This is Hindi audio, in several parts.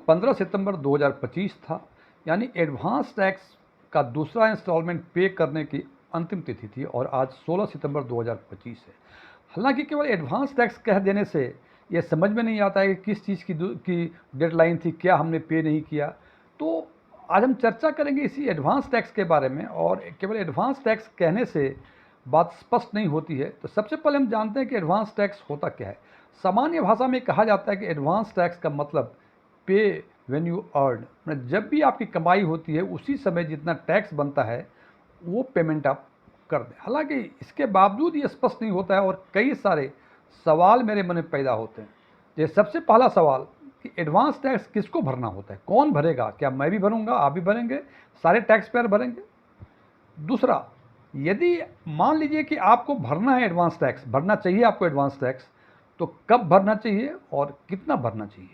15 सितंबर 2025 था, यानी एडवांस टैक्स का दूसरा इंस्टॉलमेंट पे करने की अंतिम तिथि थी और आज 16 सितंबर 2025 है। हालांकि केवल एडवांस टैक्स कह देने से ये समझ में नहीं आता है कि किस चीज़ की डेडलाइन थी, क्या हमने पे नहीं किया। तो आज हम चर्चा करेंगे इसी एडवांस टैक्स के बारे में। और केवल एडवांस टैक्स कहने से बात स्पष्ट नहीं होती है। तो सबसे पहले हम जानते हैं कि एडवांस टैक्स होता क्या है। सामान्य भाषा में कहा जाता है कि एडवांस टैक्स का मतलब पे व्हेन यू अर्न, मतलब जब भी आपकी कमाई होती है उसी समय जितना टैक्स बनता है वो पेमेंट आप कर दें। हालांकि इसके बावजूद ये स्पष्ट नहीं होता है और कई सारे सवाल मेरे मन में पैदा होते हैं। जैसे सबसे पहला सवाल कि एडवांस टैक्स किसको भरना होता है, कौन भरेगा? क्या मैं भी भरूंगा, आप भी भरेंगे, सारे टैक्स पेयर भरेंगे? दूसरा, यदि मान लीजिए कि आपको भरना है एडवांस टैक्स, भरना चाहिए आपको एडवांस टैक्स, तो कब भरना चाहिए और कितना भरना चाहिए?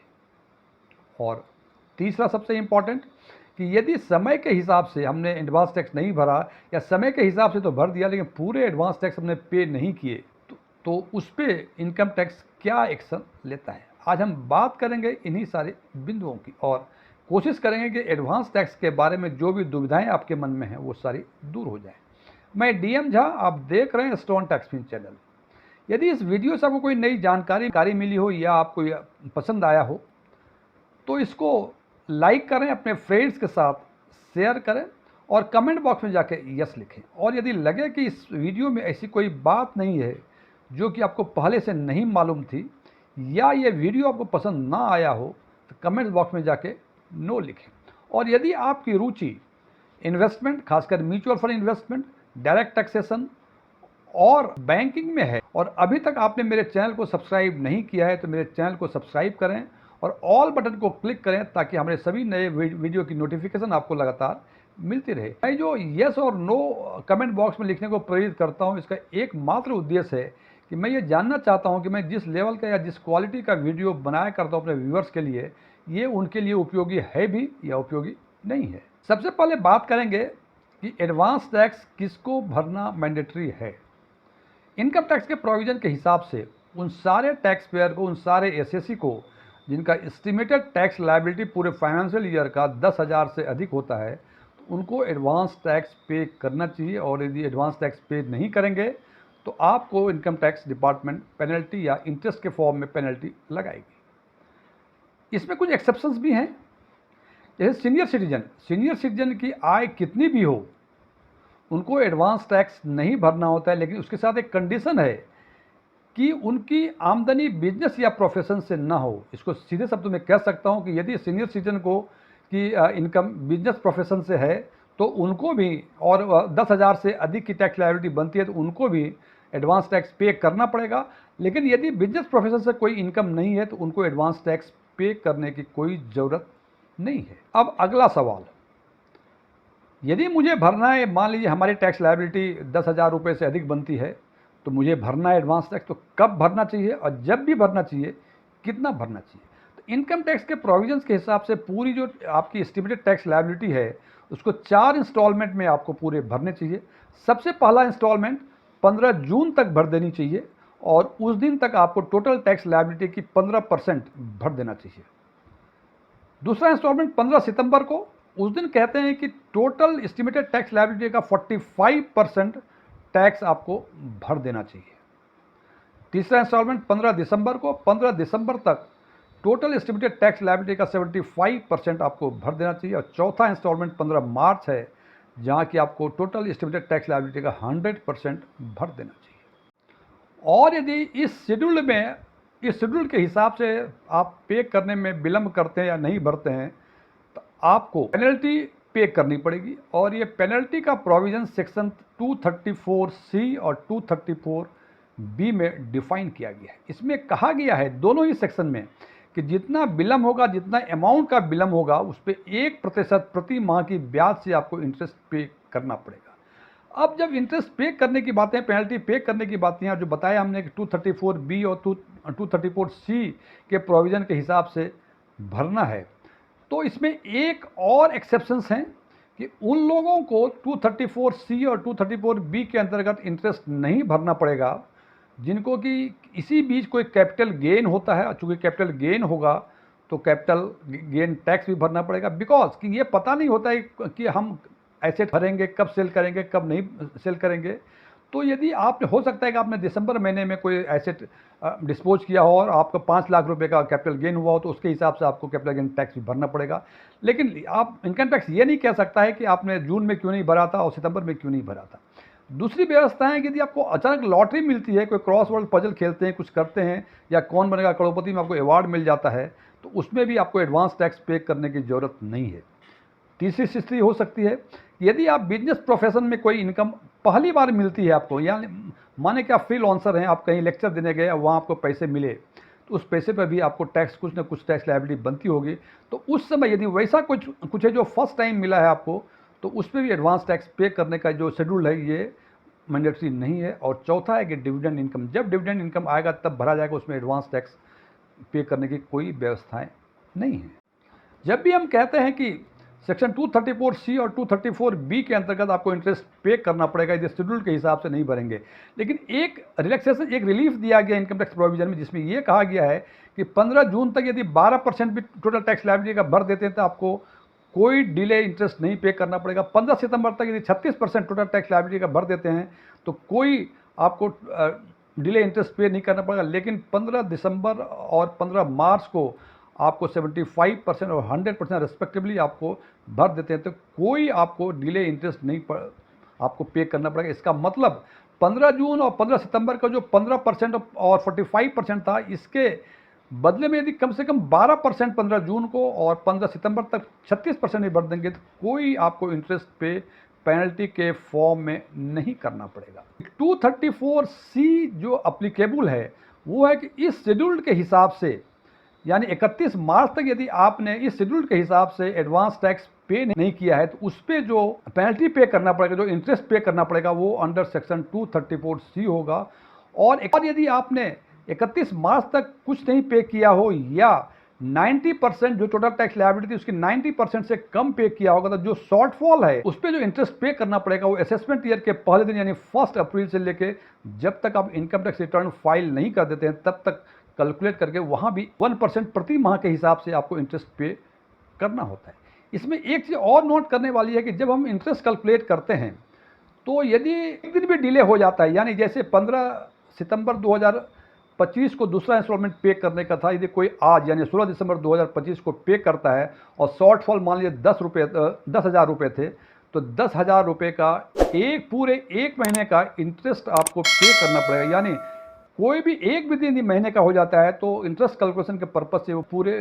और तीसरा सबसे इम्पॉर्टेंट कि यदि समय के हिसाब से हमने एडवांस टैक्स नहीं भरा या समय के हिसाब से तो भर दिया लेकिन पूरे एडवांस टैक्स हमने पे नहीं किए तो उस पर इनकम टैक्स क्या एक्शन लेता है। आज हम बात करेंगे इन्हीं सारे बिंदुओं की और कोशिश करेंगे कि एडवांस टैक्स के बारे में जो भी दुविधाएं आपके मन में हैं वो सारी दूर हो जाए। मैं डीएम झा, आप देख रहे हैं स्टोन टैक्स फिन चैनल। यदि इस वीडियो से आपको कोई नई जानकारी मिली हो या आपको पसंद आया हो तो इसको लाइक करें, अपने फ्रेंड्स के साथ शेयर करें और कमेंट बॉक्स में जाके यस लिखें। और यदि लगे कि इस वीडियो में ऐसी कोई बात नहीं है जो कि आपको पहले से नहीं मालूम थी या ये वीडियो आपको पसंद ना आया हो तो कमेंट बॉक्स में जाके नो लिखें। और यदि आपकी रुचि इन्वेस्टमेंट, खासकर mutual fund investment, direct taxation और बैंकिंग में है और अभी तक आपने मेरे चैनल को सब्सक्राइब नहीं किया है तो मेरे चैनल को सब्सक्राइब करें और ऑल बटन को क्लिक करें ताकि हमारे सभी नए वीडियो की नोटिफिकेशन आपको लगातार मिलती रहे। मैं जो यस और नो कमेंट बॉक्स में लिखने को प्रेरित करता हूं, इसका एकमात्र उद्देश्य है कि मैं ये जानना चाहता हूं कि मैं जिस लेवल का या जिस क्वालिटी का वीडियो बनाया करता हूं अपने व्यूअर्स के लिए, ये उनके लिए उपयोगी है भी या उपयोगी नहीं है। सबसे पहले बात करेंगे कि एडवांस टैक्स किसको भरना मैंडेटरी है। इनकम टैक्स के प्रोविजन के हिसाब से उन सारे टैक्स पेयर को, उन सारे एसएससी को जिनका एस्टिमेटेड टैक्स लायबिलिटी पूरे फाइनेंशियल ईयर का 10,000 से अधिक होता है, तो उनको एडवांस टैक्स पे करना चाहिए। और यदि एडवांस टैक्स पे नहीं करेंगे तो आपको इनकम टैक्स डिपार्टमेंट पेनल्टी या इंटरेस्ट के फॉर्म में पेनल्टी लगाएगी। इसमें कुछ एक्सेप्शंस भी हैं। जैसे सीनियर सिटीजन की आय कितनी भी हो उनको एडवांस टैक्स नहीं भरना होता है, लेकिन उसके साथ एक कंडीशन है कि उनकी आमदनी बिजनेस या प्रोफेशन से ना हो। इसको सीधे शब्दों में कह सकता हूं कि यदि सीनियर सिटीजन को की इनकम बिजनेस प्रोफेशन से है तो उनको भी, और 10,000 से अधिक की टैक्स लायबिलिटी बनती है तो उनको भी एडवांस टैक्स पे करना पड़ेगा। लेकिन यदि बिजनेस प्रोफेशन से कोई इनकम नहीं है तो उनको एडवांस टैक्स पे करने की कोई ज़रूरत नहीं है। अब अगला सवाल, यदि मुझे भरना है, मान लीजिए हमारी टैक्स लायबिलिटी 10,000 रुपये से अधिक बनती है तो मुझे भरना है एडवांस टैक्स, तो कब भरना चाहिए और जब भी भरना चाहिए कितना भरना चाहिए? तो इनकम टैक्स के प्रोविजंस के हिसाब से पूरी जो आपकी एस्टिमेटेड टैक्स लायबिलिटी है उसको 4 इंस्टॉलमेंट में आपको पूरे भरने चाहिए। सबसे पहला इंस्टॉलमेंट 15 जून तक भर देनी चाहिए और उस दिन तक आपको टोटल टैक्स लायबिलिटी की 15% भर देना चाहिए। दूसरा इंस्टॉलमेंट 15 सितंबर को, उस दिन कहते हैं कि टोटल एस्टिमेटेड टैक्स लायबिलिटी का 45% टैक्स आपको भर देना चाहिए। तीसरा इंस्टॉलमेंट 15 दिसंबर को, 15 दिसंबर तक टोटल एस्टिमेटेड टैक्स लायबिलिटी का 75% आपको भर देना चाहिए। और चौथा इंस्टॉलमेंट 15 मार्च है जहां कि आपको टोटल एस्टिमेटेड टैक्स लायबिलिटी का 100% भर देना चाहिए। और यदि इस शेड्यूल के हिसाब से आप पे करने में विलंब करते हैं या नहीं भरते हैं तो आपको पेनल्टी पे करनी पड़ेगी। और ये पेनल्टी का प्रोविजन सेक्शन 234C और 234B में डिफाइन किया गया है। इसमें कहा गया है दोनों ही सेक्शन में कि जितना विलंब होगा, जितना अमाउंट का विलंब होगा उस पर 1% प्रति माह की ब्याज से आपको इंटरेस्ट पे करना पड़ेगा। अब जब इंटरेस्ट पे करने की बातें, पेनल्टी पे करने की बातें हैं, जो बताया हमने कि 234B और 234C के प्रोविजन के हिसाब से भरना है, तो इसमें एक और एक्सेप्शंस हैं कि उन लोगों को 234C और 234B के अंतर्गत इंटरेस्ट नहीं भरना पड़ेगा जिनको कि इसी बीच कोई कैपिटल गेन होता है। चूँकि कैपिटल गेन होगा तो कैपिटल गेन टैक्स भी भरना पड़ेगा, बिकॉज कि ये पता नहीं होता है कि हम एसेट भरेंगे, कब सेल करेंगे, कब नहीं सेल करेंगे। तो यदि आपने, हो सकता है कि आपने दिसंबर महीने में कोई एसेट डिस्पोज किया हो और आपका 5 लाख रुपए का कैपिटल गेन हुआ हो, तो उसके हिसाब से आपको कैपिटल गेन टैक्स भी भरना पड़ेगा। लेकिन आप इनकम टैक्स ये नहीं कह सकता है कि आपने जून में क्यों नहीं भरा था और सितंबर में क्यों नहीं भरा था। दूसरी व्यवस्था है कि यदि आपको अचानक लॉटरी मिलती है, कोई क्रॉस वर्ड पजल खेलते हैं, कुछ करते हैं, या कौन बनेगा करोड़पति में आपको अवार्ड मिल जाता है, तो उसमें भी आपको एडवांस टैक्स पे करने की ज़रूरत नहीं है। तीसरी स्थिति हो सकती है यदि आप बिजनेस प्रोफेशन में कोई इनकम पहली बार मिलती है आपको, यानी माने कि आप फ्रीलांसर हैं, आप कहीं लेक्चर देने गए, वहाँ आपको पैसे मिले, तो उस पैसे पर भी आपको टैक्स, कुछ ना कुछ टैक्स लायबिलिटी बनती होगी। तो उस समय यदि वैसा कुछ है जो फर्स्ट टाइम मिला है आपको, तो उस पर भी एडवांस टैक्स पे करने का जो शेड्यूल है ये मैंडेटरी नहीं है। और चौथा है कि डिविडेंड इनकम, जब डिविडेंड इनकम आएगा तब भरा जाएगा, उसमें एडवांस टैक्स पे करने की कोई व्यवस्थाएं नहीं है। जब भी हम कहते हैं कि सेक्शन 234C और 234B के अंतर्गत आपको इंटरेस्ट पे करना पड़ेगा यदि शेड्यूल के हिसाब से नहीं भरेंगे, लेकिन एक रिलैक्सेशन, एक रिलीफ दिया गया इनकम टैक्स प्रोविजन में, जिसमें यह कहा गया है कि 15 जून तक यदि 12% भी टोटल टैक्स लायबिलिटी का भर देते हैं तो आपको कोई डिले इंटरेस्ट नहीं पे करना पड़ेगा। 15 सितंबर तक यदि 36% टोटल टैक्स लायबिलिटी का भर देते हैं तो कोई आपको डिले इंटरेस्ट पे नहीं करना पड़ेगा। लेकिन 15 दिसंबर और 15 मार्च को आपको 75% और 100% रिस्पेक्टिवली आपको भर देते हैं तो कोई आपको डिले इंटरेस्ट नहीं आपको पे करना पड़ेगा। इसका मतलब 15 जून और 15 सितंबर का जो 15% और 45% था, इसके बदले में यदि कम से कम 12% 15 जून को और 15 सितंबर तक 36% भी भर देंगे तो कोई आपको इंटरेस्ट पे पेनल्टी के फॉर्म में नहीं करना पड़ेगा। 234C जो अप्लीकेबल है वो है कि इस शेड्यूल्ड के हिसाब से, यानी 31 मार्च तक यदि आपने इस शेड्यूल के हिसाब से एडवांस टैक्स पे नहीं किया है तो उस पर जो पेनल्टी पे करना पड़ेगा, जो इंटरेस्ट पे करना पड़ेगा, वो अंडर सेक्शन 234C होगा। और एक बार यदि आपने 31 मार्च तक कुछ नहीं पे किया हो या 90% जो टोटल टैक्स लायबिलिटी थी उसकी 90% से कम पे किया होगा, तो जो शॉर्टफॉल है उस पर जो इंटरेस्ट पे करना पड़ेगा वो असेसमेंट ईयर के पहले दिन यानी 1 अप्रैल से लेके जब तक आप इनकम टैक्स रिटर्न फाइल नहीं कर देते हैं तब तक कैलकुलेट करके वहाँ भी 1% प्रति माह के हिसाब से आपको इंटरेस्ट पे करना होता है। इसमें एक चीज़ और नोट करने वाली है कि जब हम इंटरेस्ट कैलकुलेट करते हैं तो यदि एक दिन भी डिले हो जाता है, यानी जैसे 15 सितंबर 2025 को दूसरा इंस्टॉलमेंट पे करने का था, यदि कोई आज यानी 16 दिसंबर 2025 को पे करता है और शॉर्टफॉल मान लीजिए 10,000 रुपये थे, तो 10,000 रुपये का पूरे एक महीने का इंटरेस्ट आपको पे करना पड़ेगा। यानी कोई भी एक भी दिन महीने का हो जाता है तो इंटरेस्ट कैलकुलेशन के पर्पज से वो पूरे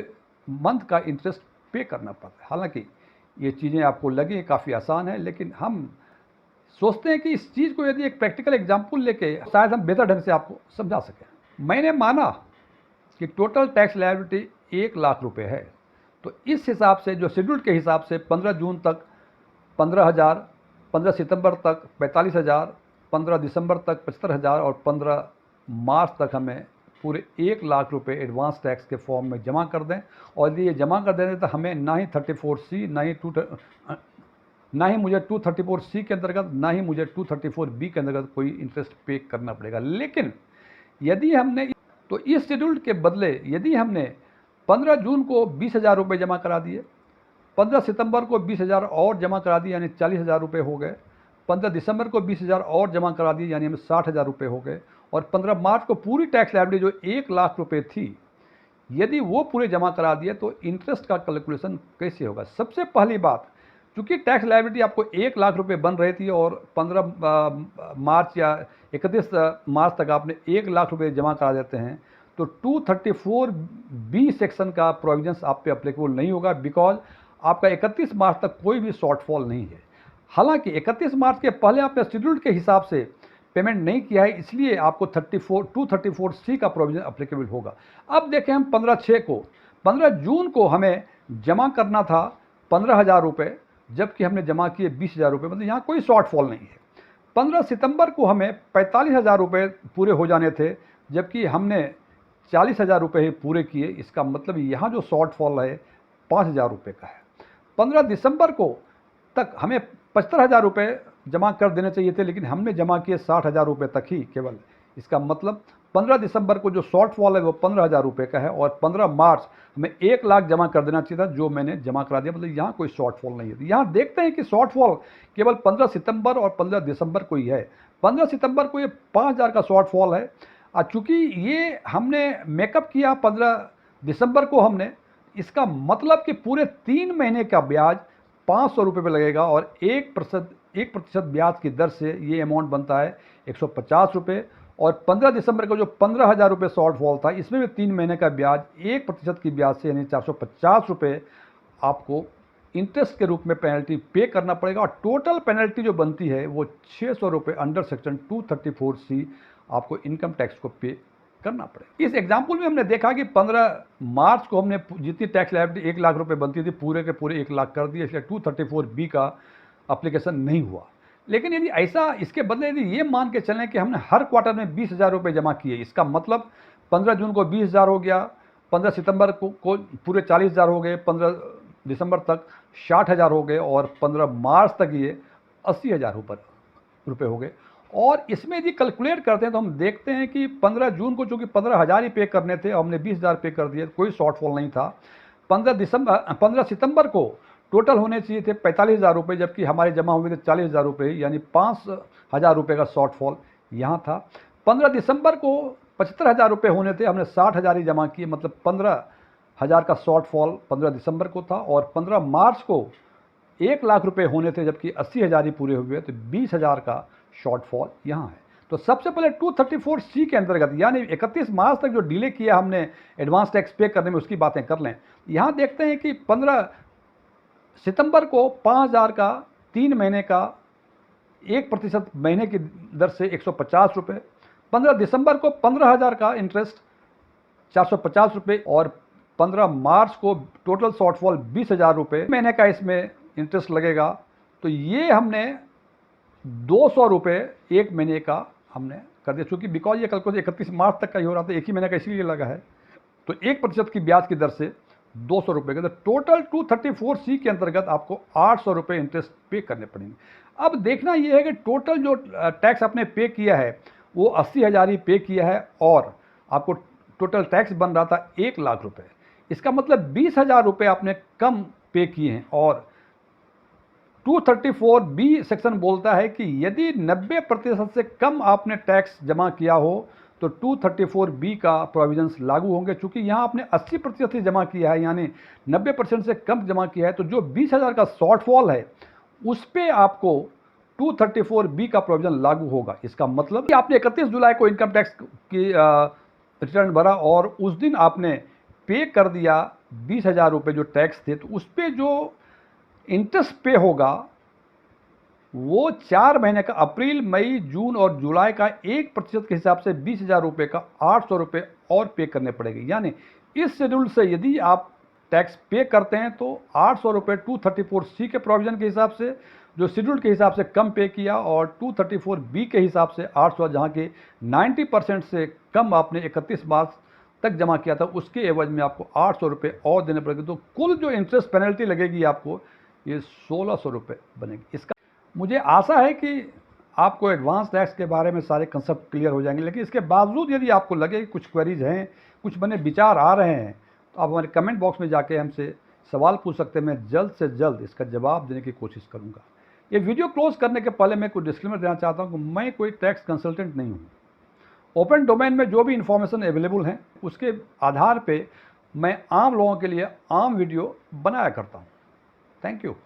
मंथ का इंटरेस्ट पे करना पड़ता है। हालांकि ये चीज़ें आपको लगी काफ़ी आसान है, लेकिन हम सोचते हैं कि इस चीज़ को यदि एक प्रैक्टिकल एग्जाम्पल लेके शायद हम बेहतर ढंग से आपको समझा सकें। मैंने माना कि टोटल टैक्स लायबिलिटी 1 लाख रुपये है, तो इस हिसाब से जो शेड्यूल के हिसाब से 15 जून तक 15,000, 15 सितंबर तक 45,000, 15 दिसंबर तक 75,000 और 15 मार्च तक हमें पूरे 1 लाख रुपए एडवांस टैक्स के फॉर्म में जमा कर दें। और यदि ये जमा कर दें तो हमें ना ही 34C ना ही मुझे 234C के अंतर्गत ना ही मुझे 234B के अंतर्गत कोई इंटरेस्ट पे करना पड़ेगा। लेकिन यदि हमने तो इस शेड्यूल के बदले यदि हमने 15 जून को 20,000 रुपये जमा करा दिए, 15 सितंबर को 20,000 और जमा करा दिए यानी 40,000 रुपये हो गए, 15 दिसंबर को 20,000 और जमा करा दिए यानी हमें 60,000 रुपये हो गए, और 15 मार्च को पूरी टैक्स लायबिलिटी जो 1 लाख रुपये थी यदि वो पूरे जमा करा दिए तो इंटरेस्ट का कैलकुलेशन कैसे होगा। सबसे पहली बात, चूँकि टैक्स लायबिलिटी आपको 1 लाख रुपये बन रही थी और 15 मार्च या 31 मार्च तक आपने 1 लाख रुपये जमा करा देते हैं तो 234B सेक्शन का प्रोविजंस आप पे अप्लीकेबल नहीं होगा, बिकॉज आपका 31 मार्च तक कोई भी शॉर्टफॉल नहीं है। हालांकि 31 मार्च के पहले आपने शेड्यूल के हिसाब से पेमेंट नहीं किया है, इसलिए आपको 234C का प्रोविजन अप्लीकेबल होगा। अब देखें हम 15 जून को हमें जमा करना था 15,000 रुपये, जबकि हमने जमा किए 20,000 रुपये, मतलब यहाँ कोई शॉर्टफॉल नहीं है। 15 सितंबर को हमें 45,000 रुपये पूरे हो जाने थे, जबकि हमने 40,000 रुपये ही पूरे किए। इसका मतलब यहाँ जो शॉर्टफॉल है 5,000 रुपये का है। 15 दिसंबर को तक हमें 75,000 रुपये जमा कर देने चाहिए थे, लेकिन हमने जमा किए 60,000 रुपये तक ही केवल। इसका मतलब 15 दिसंबर को जो शॉर्टफॉल है वो 15,000 रुपये का है और 15 मार्च हमें 1 लाख जमा कर देना चाहिए था, जो मैंने जमा करा दिया। मतलब यहाँ कोई शॉर्टफॉल नहीं है। यहाँ देखते हैं कि शॉर्टफॉल केवल 15 सितंबर और 15 दिसंबर को ही है। 15 सितंबर को ये 5,000 का शॉर्टफॉल है। चूँकि ये हमने मेकअप किया 15 दिसंबर को हमने, इसका मतलब कि पूरे 3 महीने का ब्याज 500 रुपये पे लगेगा और 1% ब्याज की दर से ये अमाउंट बनता है 150 रुपये। और 15 दिसंबर को जो 15,000 रुपये शॉर्टफॉल था, इसमें भी 3 महीने का ब्याज 1% की ब्याज से यानी 450 रुपये आपको इंटरेस्ट के रूप में पेनल्टी पे करना पड़ेगा। और टोटल पेनल्टी जो बनती है वो 600 रुपये अंडर सेक्शन 234C आपको इनकम टैक्स को पे करना पड़ेगा। इस एग्जाम्पल में हमने देखा कि 15 मार्च को हमने जितनी टैक्स लायबिलिटी 1 लाख रुपए बनती थी पूरे के पूरे 1 लाख कर दिए, इसलिए 234B का एप्लीकेशन नहीं हुआ। लेकिन यदि ऐसा इसके बदले यदि ये मान के चलें कि हमने हर क्वार्टर में 20,000 रुपये जमा किए, इसका मतलब 15 जून को 20,000 हो गया, 15 सितंबर को पूरे 40,000 हो गए, 15 दिसंबर तक 60,000 हो गए और 15 मार्च तक ये 80,000 रुपये हो गए। और इसमें यदि कैलकुलेट करते हैं तो हम देखते हैं कि 15 जून को चूँकि 15,000 ही पे करने थे, हमने 20,000 पे कर दिए, कोई शॉर्टफॉल नहीं था। 15 सितंबर को टोटल होने चाहिए थे 45,000 रुपये, जबकि हमारे जमा हुए थे 40,000 रुपये, यानी 5,000 रुपये का शॉर्टफॉल यहाँ था। 15 दिसंबर को 75,000 रुपये होने थे, हमने 60,000 ही जमा किए, मतलब 15,000 का शॉर्टफॉल 15 दिसंबर को था। और 15 मार्च को 1 लाख रुपये होने थे, जबकि 80,000 ही पूरे हुए, तो 20,000 का शॉर्टफॉल यहाँ है। तो सबसे पहले 234C के अंतर्गत यानी 31 मार्च तक जो डिले किया हमने एडवांस टैक्स पे करने में, उसकी बातें कर लें। यहाँ देखते हैं कि 15 सितंबर को 5,000 का 3 महीने का 1% महीने की दर से 150 रुपये, 15 दिसंबर को 15,000 का इंटरेस्ट 450 रुपये और 15 मार्च को टोटल शॉर्टफॉल 20,000 रुपये महीने का इसमें इंटरेस्ट लगेगा। तो ये हमने 200 रुपये 1 महीने का हमने कर दिया, चूँकि बिकॉज ये कल 31 मार्च तक का ही हो रहा था, एक ही महीने का इसीलिए लगा है। तो 1% की ब्याज की दर से 200 रुपये का, तो टोटल 234C के अंतर्गत आपको 800 रुपये इंटरेस्ट पे करने पड़ेंगे। अब देखना यह है कि टोटल जो टैक्स आपने पे किया है वो 80,000 ही पे किया है और आपको टोटल टैक्स बन रहा था 1 लाख रुपये। इसका मतलब 20,000 रुपये आपने कम पे किए हैं। और 234B सेक्शन बोलता है कि यदि 90% से कम आपने टैक्स जमा किया हो तो 234B का प्रोविजंस लागू होंगे। चूंकि यहाँ आपने 80% ही जमा किया है, यानी 90% से कम जमा किया है, तो जो 20,000 का शॉर्टफॉल है उस पर आपको 234B का प्रोविजन लागू होगा। इसका मतलब कि आपने 31 जुलाई को इनकम टैक्स की रिटर्न भरा और उस दिन आपने पे कर दिया 20,000 रुपये जो टैक्स थे, तो उस पर जो इंटरेस्ट पे होगा वो 4 महीने का अप्रैल, मई, जून और जुलाई का 1% के हिसाब से 20,000 रुपये का 800 रुपये और पे करने पड़ेंगे। यानी इस शेड्यूल से यदि आप टैक्स पे करते हैं तो 800 रुपये 234C के प्रोविजन के हिसाब से, जो शेड्यूल के हिसाब से कम पे किया, और 234B के हिसाब से 800, जहाँ के 90% से कम आपने 31 मार्च तक जमा किया था, उसके एवज में आपको 800 रुपये और देने पड़ेंगे। तो कुल जो इंटरेस्ट पेनल्टी लगेगी आपको ये 1,600 रुपये बनेगी। इसका मुझे आशा है कि आपको एडवांस टैक्स के बारे में सारे कंसेप्ट क्लियर हो जाएंगे। लेकिन इसके बावजूद यदि आपको लगे कि कुछ क्वेरीज हैं, कुछ बने विचार आ रहे हैं, तो आप हमारे कमेंट बॉक्स में जाके हमसे सवाल पूछ सकते हैं। मैं जल्द से जल्द इसका जवाब देने की कोशिश करूँगा। ये वीडियो क्लोज करने के पहले मैं कुछ डिस्क्लेमर देना चाहता हूँ कि मैं कोई टैक्स कंसल्टेंट नहीं हूँ। ओपन डोमेन में जो भी इंफॉर्मेशन अवेलेबल है उसके आधार पर मैं आम लोगों के लिए आम वीडियो बनाया करता हूँ। Thank you.